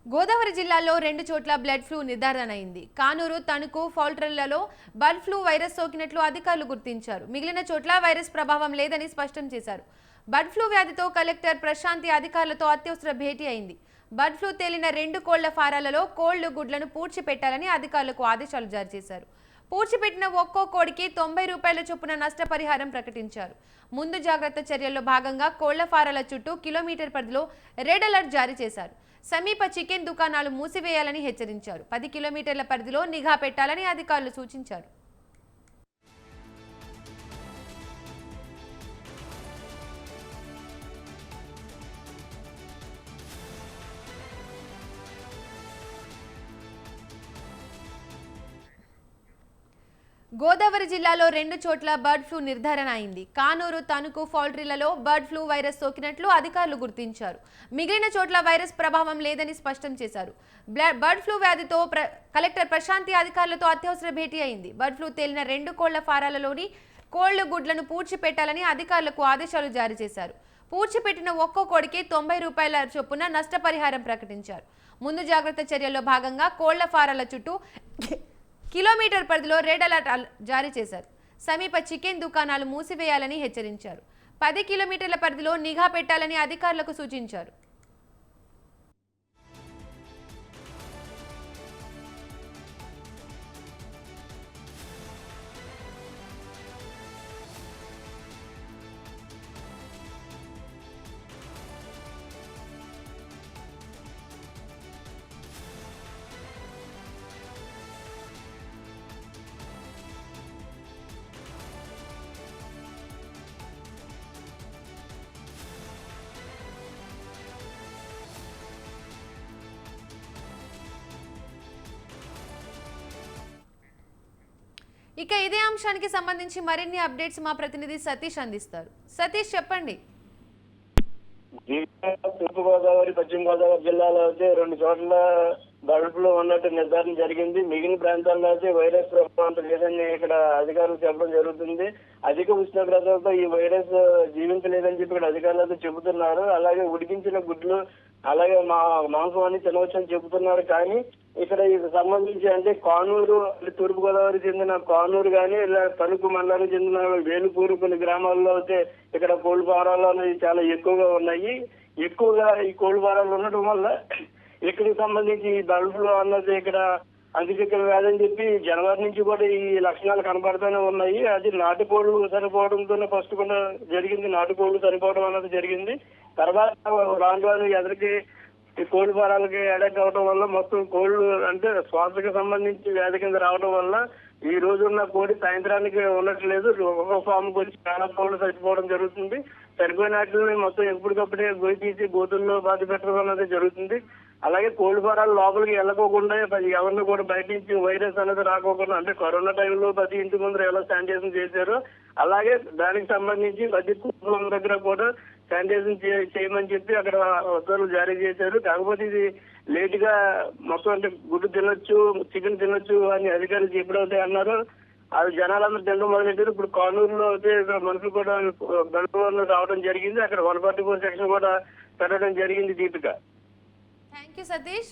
గోదావరి జిల్లాలో 2 చోట్ల blood flu నిర్ధారణ అయింది. కానూరు, తణుకు, పౌల్ట్రీలలో బర్డ్ ఫ్లూ వైరస్ సోకినట్లు అధికారులు గుర్తించారు. మిగిలిన చోట్ల వైరస్ ప్రభావం లేదని స్పష్టం చేశారు. బర్డ్ ఫ్లూ వ్యాధితో కలెక్టర్ ప్రశాంతి అధికారులతో అత్యవసర భేటీ అయింది. బర్డ్ ఫ్లూ తేలిన 2 కోళ్ల ఫారాలలో కోళ్లు గుడ్లను పూడ్చిపెట్టాలని అధికారులకు ఆదేశాలు జారీ చేశారు. పూడ్చిపెట్టిన ఒక్కో కోడికి 90 రూపాయల చొప్పున నష్టపరిహారం ప్రకటించారు. ముందు జాగ్రత్త చర్యల్లో భాగంగా కోళ్ల ఫారాల చుట్టూ కిలోమీటర్ పరిధిలో రెడ్ అలర్ట్ జారీ చేశారు. సమీప చికెన్ దుకాణాలు మూసివేయాలని హెచ్చరించారు. 10 కిలోమీటర్ల పరిధిలో నిఘా పెట్టాలని అధికారులు సూచించారు. గోదావరి జిల్లాలో 2 చోట్ల బర్డ్ ఫ్లూ నిర్ధారణ అయింది. కానూరు, తణుకు, పౌల్ట్రీలలో బర్డ్ ఫ్లూ వైరస్ సోకినట్లు అధికారులు గుర్తించారు. మిగిలిన చోట్ల వైరస్ ప్రభావం లేదని స్పష్టం చేశారు. బర్డ్ ఫ్లూ వ్యాధితో కలెక్టర్ ప్రశాంతి అధికారులతో అత్యవసర భేటీ అయింది. బర్డ్ ఫ్లూ తేలిన 2 కోళ్ల ఫారాలలోని కోళ్లు గుడ్లను పూడ్చిపెట్టాలని అధికారులకు ఆదేశాలు జారీ చేశారు. పూడ్చిపెట్టిన ఒక్కో కోడికి 90 రూపాయల చొప్పున నష్టపరిహారం ప్రకటించారు. ముందు జాగ్రత్త చర్యల్లో భాగంగా కోళ్ల ఫారాల చుట్టూ కిలోమీటర్ పరిధిలో రెడ్ అలర్ట్ జారీ చేశారు. సమీప చికెన్ దుకాణాలు మూసివేయాలని హెచ్చరించారు. 10 కిలోమీటర్ల పరిధిలో నిఘా పెట్టాలని అధికారులకు సూచించారు. ఇక ఇదే అంశానికి సంబంధించి మరిన్ని అప్డేట్స్ మా ప్రతినిధి సతీష్ అందిస్తారు. సతీష్, చెప్పండి. తూర్పు గోదావరి, పశ్చిమ గోదావరి జిల్లాలో అయితే 2 చోట్ల బర్డ్ ఫ్లూ ఉన్నట్టు నిర్ధారణ జరిగింది. మిగిలిన ప్రాంతాల్లో అయితే వైరస్ ప్రభావం లేదని ఇక్కడ అధికారులు చెప్పడం జరుగుతుంది. అధిక ఉష్ణోగ్రతలతో ఈ వైరస్ జీవించలేదని చెప్పి ఇక్కడ అధికారులతో చెబుతున్నారు. అలాగే ఉడికించిన గుడ్లు, అలాగే మాంసం అని తినవచ్చని చెబుతున్నారు. కానీ ఇక్కడ ఇది సంబంధించి అంటే కానూరు, తూర్పు గోదావరి చెందిన కానూరు కానీ ఇలా తణుకు మండలానికి చెందిన వేలుపూరు కొన్ని గ్రామాల్లో అయితే ఇక్కడ కోళ్ల ఫారాలు అనేవి చాలా ఎక్కువగా ఉన్నాయి. ఎక్కువగా ఈ కోళ్ల ఫారాలు ఉండటం వల్ల ఇక్కడికి సంబంధించి బర్డ్ ఫ్లూ అన్నది ఇక్కడ అంటుచిక్కల వ్యాధి అని చెప్పి జనవరి నుంచి కూడా ఈ లక్షణాలు కనబడుతూనే ఉన్నాయి. అది నాటుకోళ్లు చనిపోవడంతోనే ఫస్ట్ కూడా జరిగింది. నాటుకోళ్లు చనిపోవడం అన్నది జరిగింది. తర్వాత రాను రాను ఎదరికి ఈ కోళ్ల ఫారాలకి అటాక్ అవడం వల్ల మొత్తం కోళ్లు అంటే శ్వాసకి సంబంధించి వ్యాధి కింద రావడం వల్ల ఈ రోజు ఉన్న కోడి సాయంత్రానికి ఉండట్లేదు. ఒక ఫామ్ వచ్చి చాలా కోళ్లు చనిపోవడం జరుగుతుంది. చనిపోయిన వాటిని మొత్తం ఎప్పటికప్పుడే గొయ్యి తీసి గోతుల్లో బాధ పెట్టడం అనేది జరుగుతుంది. అలాగే కోళ్ల ఫారాలు లోపలికి వెళ్ళకోకుండా ఎవరిని కూడా బయట నుంచి వైరస్ అనేది రాకోకుండా అంటే కరోనా టైంలో ప్రతి ఇంటి ముందర ఎలా శానిటైజేషన్ చేశారో అలాగే దానికి సంబంధించి ప్రతి కుటుంబం దగ్గర కూడా శానిటైజేషన్ చేయమని చెప్పి అక్కడ ఉత్తర్వులు జారీ చేశారు. కాకపోతే ఇది లేట్ గా మొత్తం అంటే గుడ్డు తినొచ్చు, చికెన్ తినొచ్చు అని అధికారులు చెప్పడం అన్నారు. అది జనాలందరూ తినడం మొదలెట్టారు. ఇప్పుడు కానూరులో అయితే మనుషులు కూడా గణపూర్లో రావడం జరిగింది. అక్కడ 144 సెక్షన్ కూడా పెట్టడం జరిగింది. దీపిక. Thank you Satish.